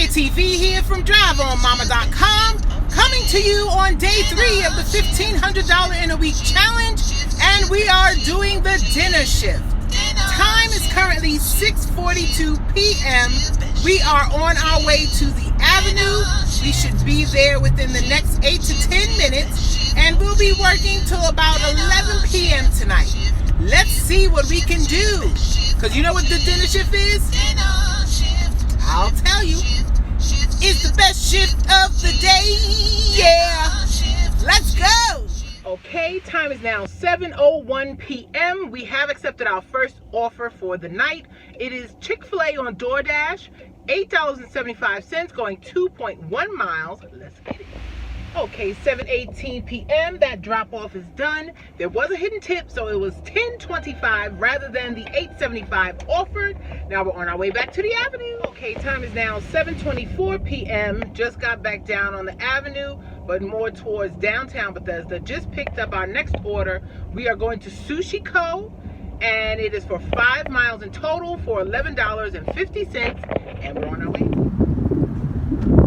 TV here from DriveOnMama.com, coming to you on day 3 of the $1,500 in a week challenge, and we are doing the dinner shift. Time is currently 6:42 p.m. We are on our way to the Avenue. We should be there within the next 8 to 10 minutes, and we'll be working till about 11 p.m. tonight. Let's see what we can do, because you know what the dinner shift is? I'll tell you. It's the best shift of the day. Yeah. Let's go. Okay, time is now 7:01 p.m. We have accepted our first offer for the night. It is Chick-fil-A on Doordash, $8.75, going 2.1 miles. Let's get it. Okay, 7:18 p.m. That drop-off is done. There was a hidden tip, so it was $10.25 rather than the $8.75 offered. Now we're on our way back to the Avenue. Okay, time is now 7:24 p.m. Just got back down on the Avenue, but more towards downtown Bethesda. Just picked up our next order. We are going to Sushi Co., and it is for 5 miles in total for $11.50, and we're on our way.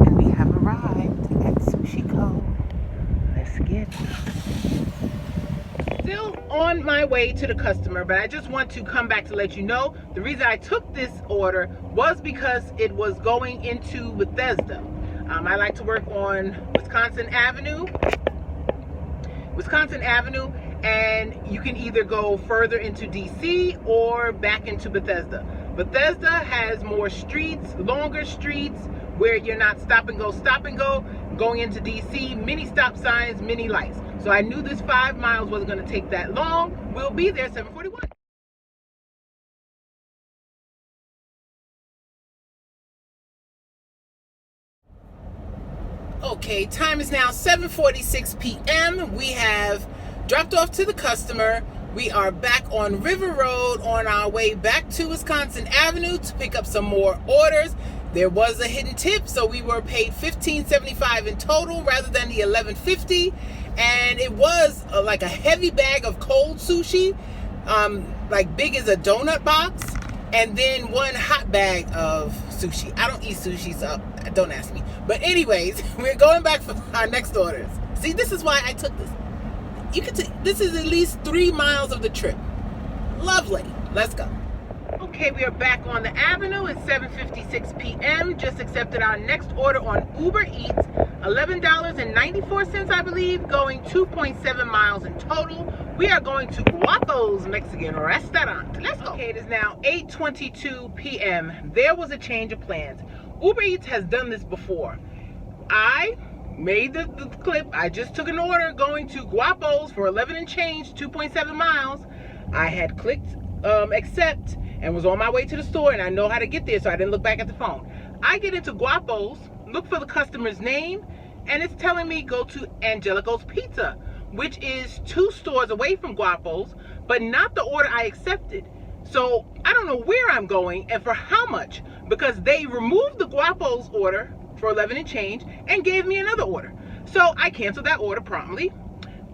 And we have arrived at Sushi Co. Let's get it. Still on my way to the customer, but I just want to come back to let you know the reason I took this order was because it was going into Bethesda. I like to work on Wisconsin Avenue, and you can either go further into DC or back into Bethesda. Bethesda has more streets, longer streets, where you're not stop and go, going into DC, many stop signs, many lights. So I knew this 5 miles wasn't going to take that long. We'll be there 7:41. Okay, time is now 7:46 p.m. We have dropped off to the customer. We are back on River Road on our way back to Wisconsin Avenue to pick up some more orders. There was a hidden tip, so we were paid $15.75 in total rather than the $11.50. And it was like a heavy bag of cold sushi, like big as a donut box, and then one hot bag of sushi. I don't eat sushi, so don't ask me. But anyways, we're going back for our next orders. See, this is why I took this. You can take, this is at least 3 miles of the trip. Lovely. Let's go. Okay, we are back on the Avenue at 7:56 p.m. Just accepted our next order on Uber Eats, $11.94, I believe, going 2.7 miles in total. We are going to Guapo's Mexican restaurant. Let's go. Okay, it is now 8:22 p.m. There was a change of plans. Uber Eats has done this before. I made the clip. I just took an order going to Guapo's for 11 and change, 2.7 miles. I had clicked accept and was on my way to the store, and I know how to get there, so I didn't look back at the phone. I get into Guapo's, look for the customer's name, and it's telling me go to Angelico's Pizza, which is 2 stores away from Guapo's, but not the order I accepted. So I don't know where I'm going and for how much, because they removed the Guapo's order for 11 and change and gave me another order. So I canceled that order promptly.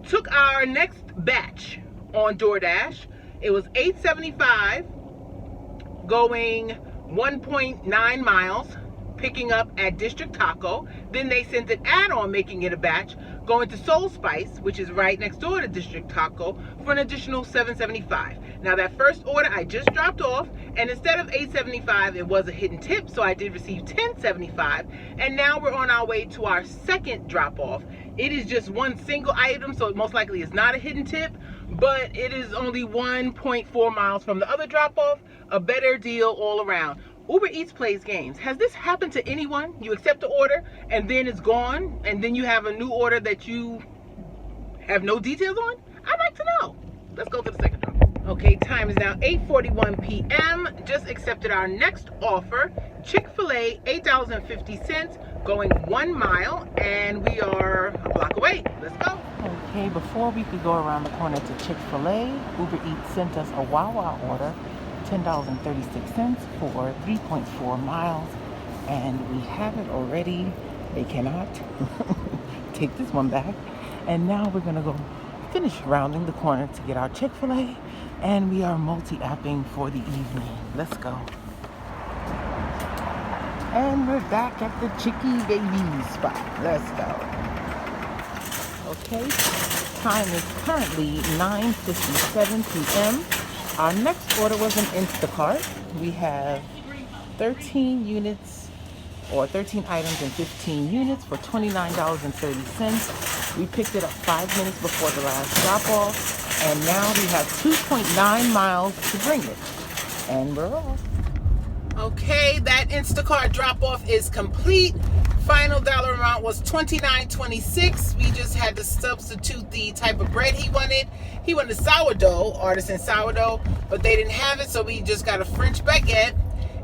Took our next batch on Doordash. It was $8.75 going 1.9 miles, picking up at District Taco. Then they sent an add-on making it a batch going to Soul Spice, which is right next door to District Taco, for an additional $7.75. Now that first order I just dropped off, and instead of $8.75 it was a hidden tip, so I did receive $10.75, and now we're on our way to our second drop off. It is just one single item, so it most likely is not a hidden tip, but it is only 1.4 miles from the other drop off. A better deal all around. Uber Eats plays games. Has this happened to anyone? You accept the order and then it's gone, and then you have a new order that you have no details on? I'd like to know. Let's go to the second drop. Okay, time is now 8:41 p.m. Just accepted our next offer. Chick-fil-A, $8.50, going 1 mile, and we are a block away. Let's go. Okay, before we could go around the corner to Chick-fil-A, Uber Eats sent us a Wawa order, $10.36 for 3.4 miles, and we have it already. They cannot take this one back. And now we're gonna go finish rounding the corner to get our Chick-fil-A, and we are multi-apping for the evening. Let's go. And we're back at the Chicky Baby spot. Let's go. Okay, time is currently 9:57 p.m. Our next order was an Instacart. We have 13 units or 13 items and 15 units for $29.30. We picked it up 5 minutes before the last drop off, and now we have 2.9 miles to bring it. And we're off. Okay, that Instacart drop off is complete. Final dollar amount was $29.26. We just had to substitute the type of bread he wanted. He wanted sourdough, artisan sourdough, but they didn't have it, so we just got a French baguette.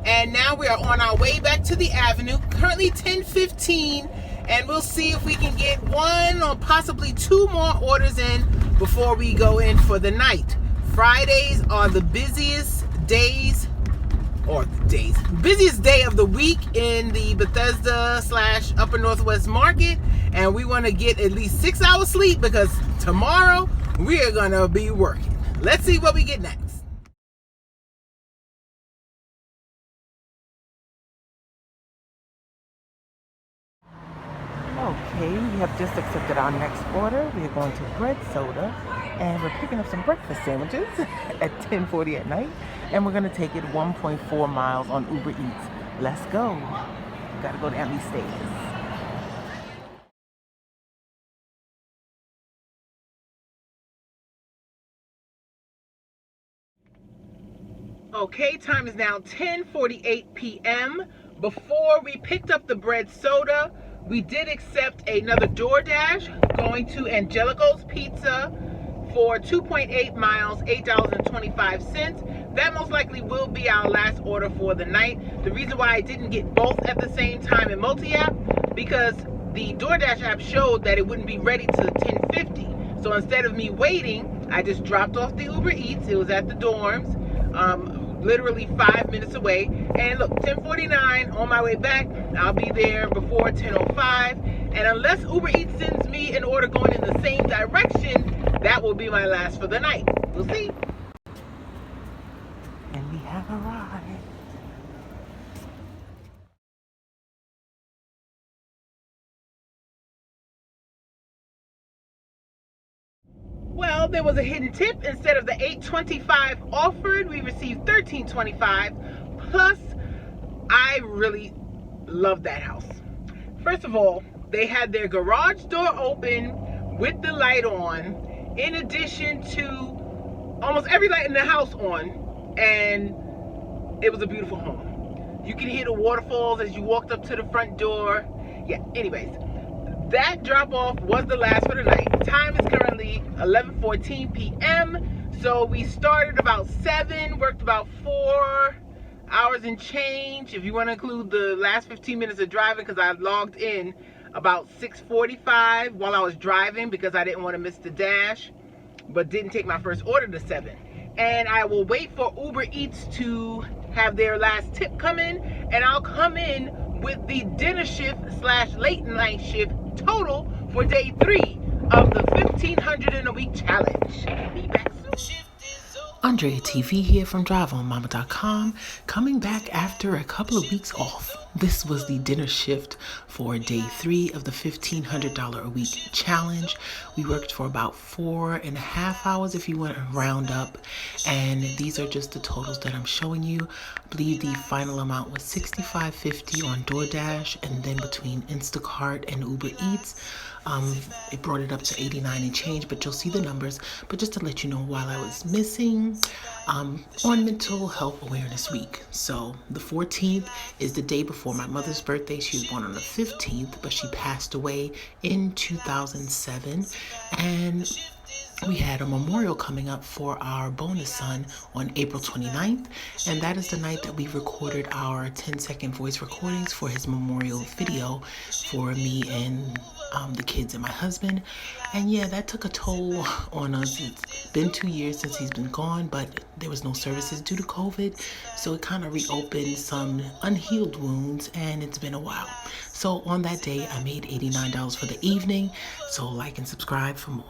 And now we are on our way back to the avenue, currently 10:15, and we'll see if we can get one or possibly two more orders in before we go in for the night. Fridays are the busiest busiest day of the week in the Bethesda / Upper Northwest Market, and we want to get at least 6 hours sleep because tomorrow we are going to be working. Let's see what we get next. Okay, we have just accepted our next order. We are going to Bread Soda, and we're picking up some breakfast sandwiches at 10:40 at night, and we're going to take it 1.4 miles on Uber Eats. Let's go. Got to go down these stairs. Okay, time is now 10:48 p.m. Before we picked up the Bread Soda, we did accept another Doordash going to Angelico's Pizza for 2.8 miles, $8.25. That most likely will be our last order for the night. The reason why I didn't get both at the same time in multi-app, because the Doordash app showed that it wouldn't be ready till 10:50. So instead of me waiting, I just dropped off the Uber Eats. It was at the dorms, literally 5 minutes away. And look, 10:49 on my way back. I'll be there before 10:05. And unless Uber Eats sends me an order going in the same direction, that will be my last for the night. We'll see. And we have arrived. Well, there was a hidden tip. Instead of the $8.25 offered, we received $13.25. Plus, I really love that house. First of all, they had their garage door open with the light on, in addition to almost every light in the house on, and it was a beautiful home. You can hear the waterfalls as you walked up to the front door. Yeah, anyways, that drop off was the last for the night. Time is currently 11:14 p.m. So we started about 7, worked about 4 hours and change, if you want to include the last 15 minutes of driving, because I logged in about 6:45 while I was driving because I didn't want to miss the dash, but didn't take my first order to 7. And I will wait for Uber Eats to have their last tip come in, and I'll come in with the dinner shift / late night shift total for day 3 of the 1,500 in a week challenge. Be back soon. Andrea TV here from DriveOnMama.com, coming back after a couple of weeks off. This was the dinner shift for day 3 of the $1,500 a week challenge. We worked for about 4.5 hours if you want to round up, and these are just the totals that I'm showing you. I believe the final amount was $65.50 on Doordash, and then between Instacart and Uber Eats, it brought it up to 89 and change, but you'll see the numbers. But just to let you know, while I was missing, on Mental Health Awareness Week. So the 14th is the day before my mother's birthday. She was born on the 15th, but she passed away in 2007. And we had a memorial coming up for our bonus son on April 29th, and that is the night that we recorded our 10-second voice recordings for his memorial video for me and the kids and my husband. And yeah, that took a toll on us. It's been 2 years since he's been gone, but there was no services due to COVID, so it kind of reopened some unhealed wounds, and it's been a while. So on that day, I made $89 for the evening, so like and subscribe for more.